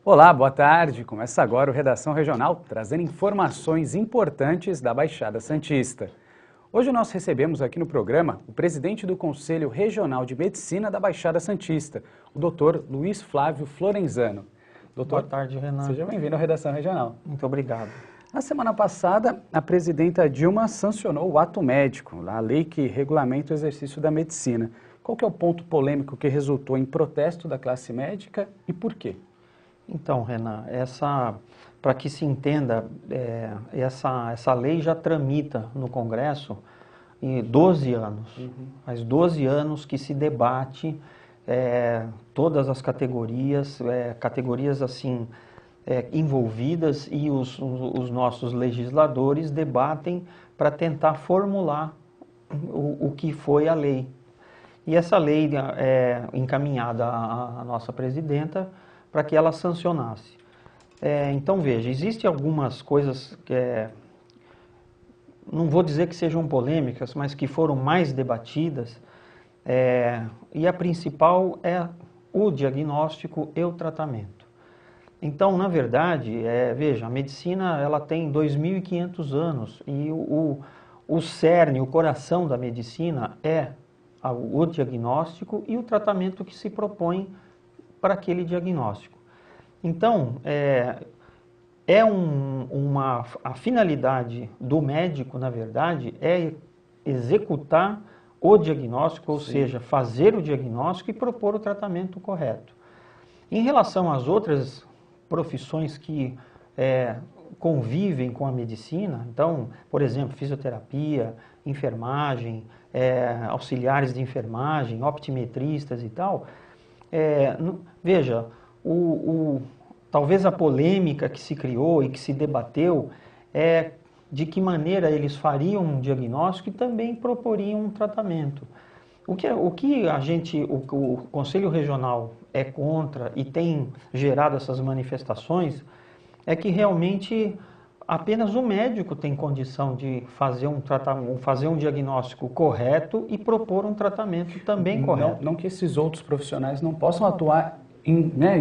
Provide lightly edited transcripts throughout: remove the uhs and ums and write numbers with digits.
Olá, boa tarde. Começa agora o Redação Regional, trazendo informações importantes da Baixada Santista. Hoje nós recebemos aqui no programa o presidente do Conselho Regional de Medicina da Baixada Santista, o Dr. Luiz Flávio Florenzano. Doutor, boa tarde, Renan. Seja bem-vindo à Redação Regional. Muito obrigado. Na semana passada, a presidenta Dilma sancionou o ato médico, a lei que regulamenta o exercício da medicina. Qual que é o ponto polêmico que resultou em protesto da classe médica e por quê? Então, Renan, para que se entenda, essa lei já tramita no Congresso em 12 anos. Faz 12 anos que se debate todas as categorias, assim, envolvidas, e os nossos legisladores debatem para tentar formular o que foi a lei. E essa lei é encaminhada à nossa presidenta para que ela sancionasse. Então, veja, existem algumas coisas que não vou dizer que sejam polêmicas, mas que foram mais debatidas, e a principal é o diagnóstico e o tratamento. Então, na verdade, veja, a medicina ela tem 2.500 anos e o cerne, o coração da medicina é o diagnóstico e o tratamento que se propõe para aquele diagnóstico. Então, a finalidade do médico, na verdade, é executar o diagnóstico, ou seja, fazer o diagnóstico e propor o tratamento correto. Em relação às outras profissões que convivem com a medicina, então, por exemplo, fisioterapia, enfermagem, auxiliares de enfermagem, optometristas e tal, veja, talvez a polêmica que se criou e que se debateu é de que maneira eles fariam um diagnóstico e também proporiam um tratamento. O Conselho Regional é contra e tem gerado essas manifestações é que realmente apenas o médico tem condição de fazer um diagnóstico correto e propor um tratamento também correto. Não que esses outros profissionais não possam atuar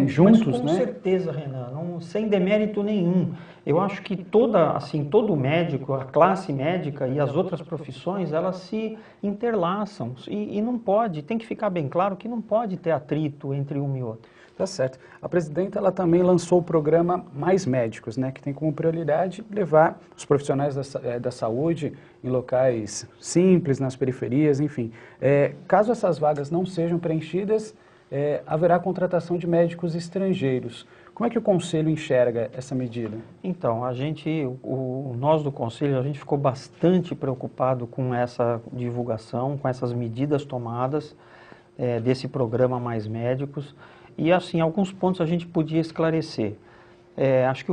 juntos, mas com certeza, Renan, sem demérito nenhum. Eu acho que todo médico, a classe médica e as outras profissões, elas se interlaçam e não pode, tem que ficar bem claro que não pode ter atrito entre um e outro. Tá certo. A presidenta ela também lançou o programa Mais Médicos, né, que tem como prioridade levar os profissionais da saúde em locais simples, nas periferias, enfim. Caso essas vagas não sejam preenchidas, haverá contratação de médicos estrangeiros. Como é que o Conselho enxerga essa medida? Então, nós do Conselho, a gente ficou bastante preocupado com essa divulgação, com essas medidas tomadas desse programa Mais Médicos. E, assim, alguns pontos a gente podia esclarecer. Acho que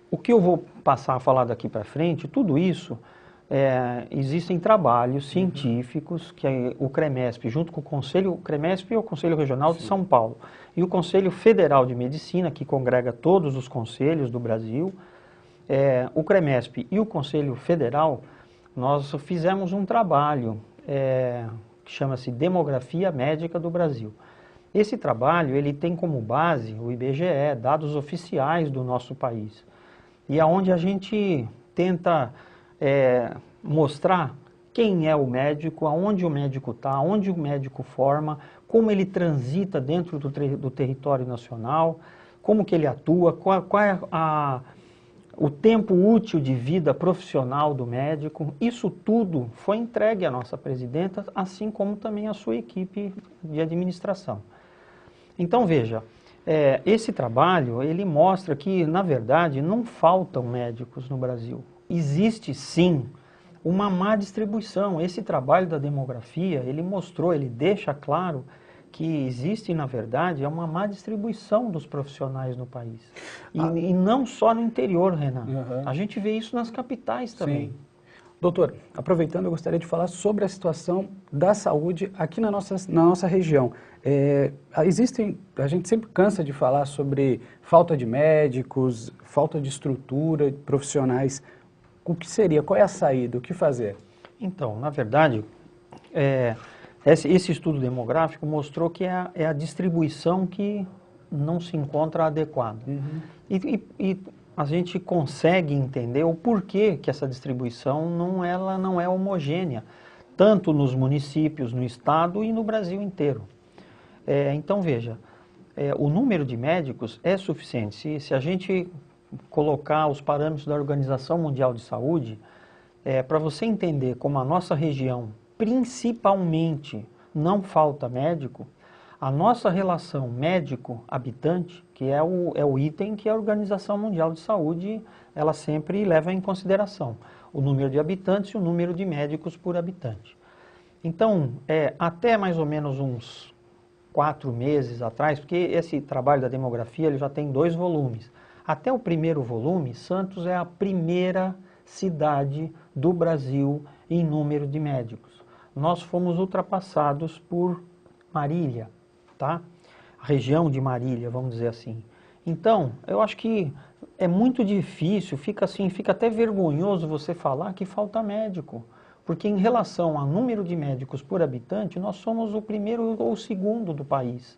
o que eu vou passar a falar daqui para frente, tudo isso, existem trabalhos científicos que o CREMESP, junto com o CREMESP é o Conselho Regional de São Paulo, e o Conselho Federal de Medicina, que congrega todos os conselhos do Brasil, o CREMESP e o Conselho Federal, nós fizemos um trabalho que chama-se Demografia Médica do Brasil. Esse trabalho ele tem como base o IBGE, dados oficiais do nosso país, e aonde a gente tenta mostrar quem é o médico, aonde o médico está, onde o médico forma, como ele transita dentro do território nacional, como que ele atua, qual é o tempo útil de vida profissional do médico. Isso tudo foi entregue à nossa presidenta, assim como também à sua equipe de administração. Então, veja, esse trabalho, ele mostra que, na verdade, não faltam médicos no Brasil. Existe, sim, uma má distribuição. Esse trabalho da demografia, ele deixa claro que existe, na verdade, uma má distribuição dos profissionais no país. E não só no interior, Renan. A gente vê isso nas capitais também. Sim. Doutor, aproveitando, eu gostaria de falar sobre a situação da saúde aqui na nossa região. A gente sempre cansa de falar sobre falta de médicos, falta de estrutura, de profissionais. O que seria? Qual é a saída? O que fazer? Então, na verdade, esse estudo demográfico mostrou que é a distribuição que não se encontra adequada. Uhum. E a gente consegue entender o porquê que essa distribuição ela não é homogênea, tanto nos municípios, no estado e no Brasil inteiro. Então, veja, o número de médicos é suficiente. Se a gente colocar os parâmetros da Organização Mundial de Saúde, para você entender como a nossa região, principalmente, não falta médico, a nossa relação médico-habitante, que é o item que a Organização Mundial de Saúde ela sempre leva em consideração, o número de habitantes e o número de médicos por habitante. Então, até mais ou menos uns 4 meses atrás, porque esse trabalho da demografia ele já tem 2 volumes. Até o primeiro volume, Santos é a primeira cidade do Brasil em número de médicos. Nós fomos ultrapassados por Marília, tá? A região de Marília, vamos dizer assim. Então, eu acho que é muito difícil, fica até vergonhoso você falar que falta médico, porque em relação ao número de médicos por habitante, nós somos o primeiro ou o segundo do país.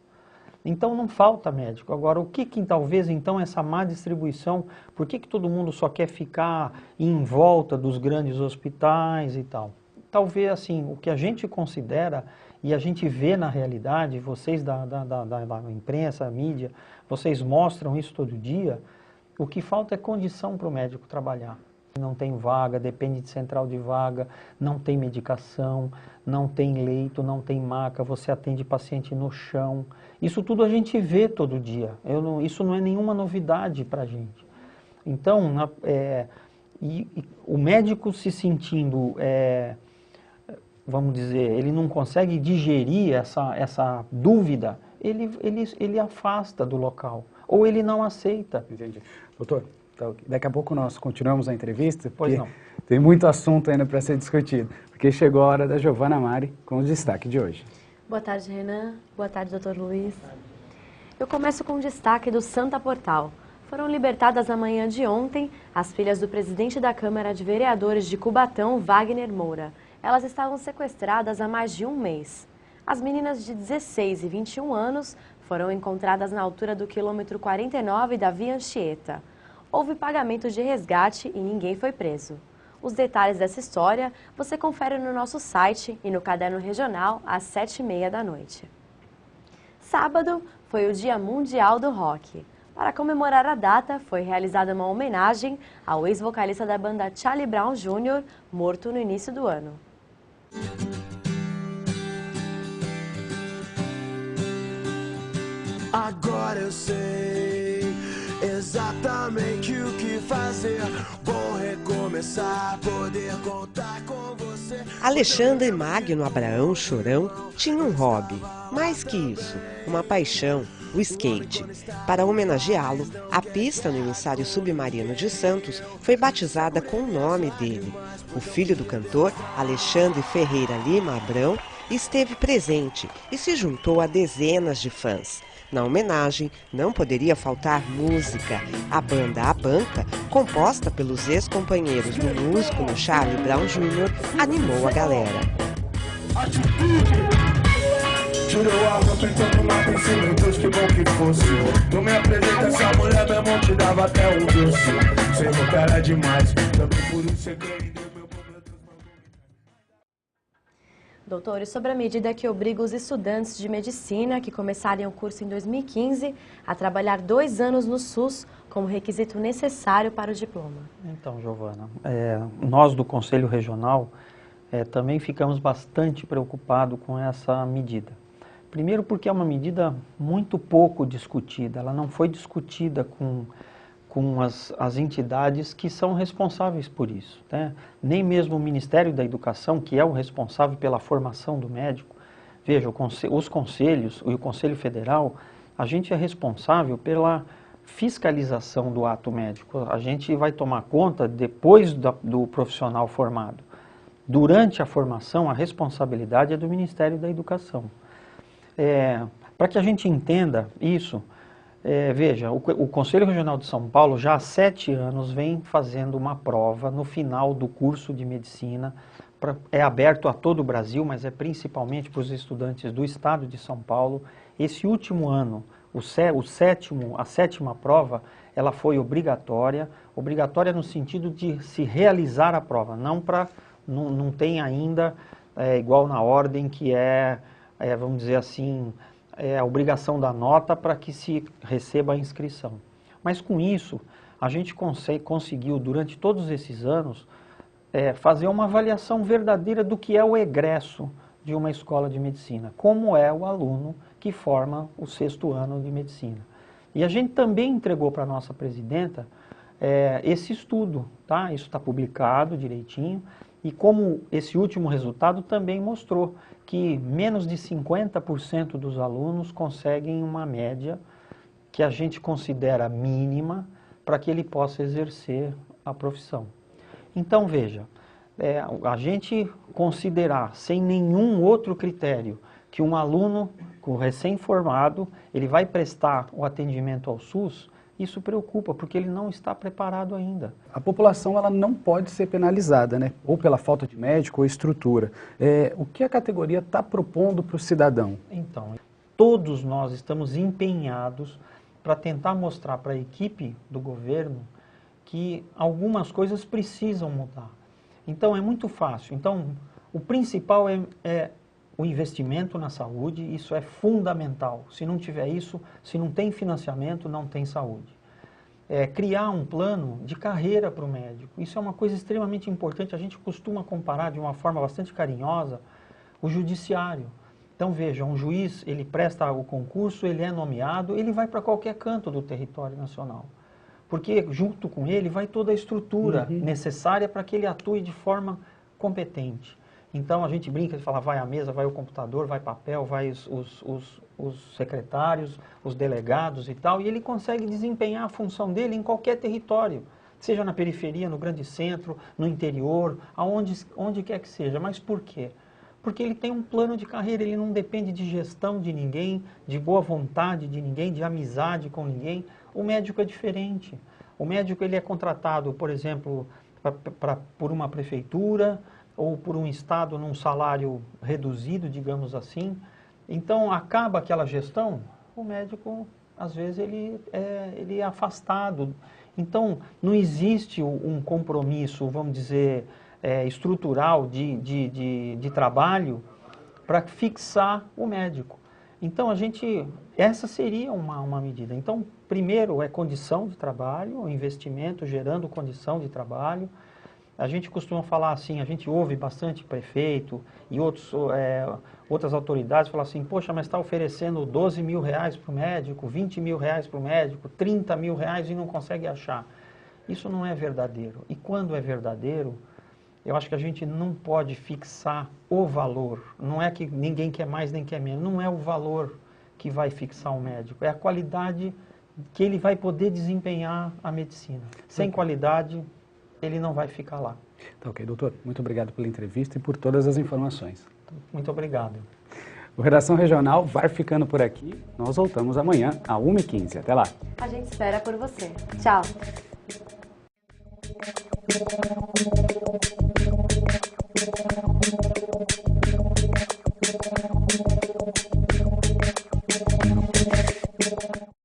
Então não falta médico. Agora, o que talvez então essa má distribuição, por que todo mundo só quer ficar em volta dos grandes hospitais e tal? Talvez assim, o que a gente considera e a gente vê na realidade, vocês da imprensa, a mídia, vocês mostram isso todo dia, o que falta é condição para o médico trabalhar. Não tem vaga, depende de central de vaga, não tem medicação, não tem leito, não tem maca, você atende paciente no chão. Isso tudo a gente vê todo dia, isso não é nenhuma novidade para a gente. Então, o médico se sentindo, vamos dizer, ele não consegue digerir essa dúvida, ele afasta do local, ou ele não aceita. Entendi. Doutor, daqui a pouco nós continuamos a entrevista, Pois porque não. tem muito assunto ainda para ser discutido, porque chegou a hora da Giovana Mari com o destaque de hoje. Boa tarde, Renan. Boa tarde, doutor Luiz. Eu começo com o destaque do Santa Portal. Foram libertadas na manhã de ontem as filhas do presidente da Câmara de Vereadores de Cubatão, Wagner Moura. Elas estavam sequestradas há mais de um mês. As meninas de 16 e 21 anos foram encontradas na altura do quilômetro 49 da Via Anchieta. Houve pagamento de resgate e ninguém foi preso. Os detalhes dessa história você confere no nosso site e no Caderno Regional às 7h30 da noite. Sábado foi o Dia Mundial do Rock. Para comemorar a data, foi realizada uma homenagem ao ex-vocalista da banda Charlie Brown Jr., morto no início do ano. Agora eu sei exatamente o que fazer. Bom recomeçar, poder contar com você. Alexandre Magno Abraão Chorão tinha um hobby, mais que isso, uma paixão, o skate. Para homenageá-lo, a pista no emissário submarino de Santos foi batizada com o nome dele. O filho do cantor, Alexandre Ferreira Lima Abrão, esteve presente e se juntou a dezenas de fãs. Na homenagem, não poderia faltar música. A banda A Banca, composta pelos ex-companheiros do músico Charlie Brown Jr., animou a galera. Tirou a roupa e todo lá pensei, meu Deus, que bom que fosse. Tu me apresenta essa mulher, meu irmão, te dava até um doce. Sei que era demais, também por isso você ganhou meu poder. Doutor, e sobre a medida que obriga os estudantes de medicina que começarem o curso em 2015 a trabalhar 2 anos no SUS como requisito necessário para o diploma? Então, Giovana, nós do Conselho Regional também ficamos bastante preocupados com essa medida. Primeiro porque é uma medida muito pouco discutida, ela não foi discutida com as entidades que são responsáveis por isso, né? Nem mesmo o Ministério da Educação, que é o responsável pela formação do médico. Veja, os conselhos e o Conselho Federal, a gente é responsável pela fiscalização do ato médico. A gente vai tomar conta depois do profissional formado. durante a formação, a responsabilidade é do Ministério da Educação. Para que a gente entenda isso, veja, o Conselho Regional de São Paulo já há 7 anos vem fazendo uma prova no final do curso de medicina. É aberto a todo o Brasil, mas é principalmente para os estudantes do estado de São Paulo. Esse último ano, a sétima prova, ela foi obrigatória no sentido de se realizar a prova, não tem ainda igual na ordem que vamos dizer assim, a obrigação da nota para que se receba a inscrição. Mas com isso, a gente conseguiu durante todos esses anos fazer uma avaliação verdadeira do que é o egresso de uma escola de medicina, como é o aluno que forma o 6º ano de medicina. E a gente também entregou para a nossa presidenta esse estudo, tá? Isso está publicado direitinho, e como esse último resultado também mostrou que menos de 50% dos alunos conseguem uma média que a gente considera mínima para que ele possa exercer a profissão. Então, veja, a gente considerar sem nenhum outro critério que um aluno recém-formado, ele vai prestar o atendimento ao SUS, isso preocupa, porque ele não está preparado ainda. A população ela não pode ser penalizada, né? Ou pela falta de médico ou estrutura. O que a categoria está propondo para o cidadão? Então, todos nós estamos empenhados para tentar mostrar para a equipe do governo que algumas coisas precisam mudar. Então, é muito fácil. Então, o principal é o investimento na saúde, isso é fundamental. Se não tiver isso, se não tem financiamento, não tem saúde. Criar um plano de carreira para o médico, isso é uma coisa extremamente importante. A gente costuma comparar de uma forma bastante carinhosa o judiciário. Então veja, um juiz, ele presta o concurso, ele é nomeado, ele vai para qualquer canto do território nacional. Porque junto com ele vai toda a estrutura necessária para que ele atue de forma competente. Então a gente brinca de falar, vai a mesa, vai o computador, vai papel, vai os secretários, os delegados e tal, e ele consegue desempenhar a função dele em qualquer território, seja na periferia, no grande centro, no interior, onde quer que seja. Mas por quê? Porque ele tem um plano de carreira, ele não depende de gestão de ninguém, de boa vontade de ninguém, de amizade com ninguém. O médico é diferente. O médico ele é contratado, por exemplo, por uma prefeitura, ou por um estado num salário reduzido, digamos assim. Então, acaba aquela gestão, o médico, às vezes, ele é afastado. Então, não existe um compromisso, vamos dizer, estrutural de trabalho para fixar o médico. Então, essa seria uma medida. Então, primeiro é condição de trabalho, o investimento gerando condição de trabalho. A gente costuma falar assim, a gente ouve bastante prefeito e outras autoridades falar assim, poxa, mas está oferecendo 12 mil reais para o médico, 20 mil reais para o médico, 30 mil reais e não consegue achar. Isso não é verdadeiro. E quando é verdadeiro, eu acho que a gente não pode fixar o valor. Não é que ninguém quer mais nem quer menos. Não é o valor que vai fixar o médico. É a qualidade que ele vai poder desempenhar a medicina. Sem qualidade, ele não vai ficar lá. Tá ok, doutor. Muito obrigado pela entrevista e por todas as informações. Muito obrigado. O Redação Regional vai ficando por aqui. Nós voltamos amanhã, às 1h15. Até lá. A gente espera por você. Tchau.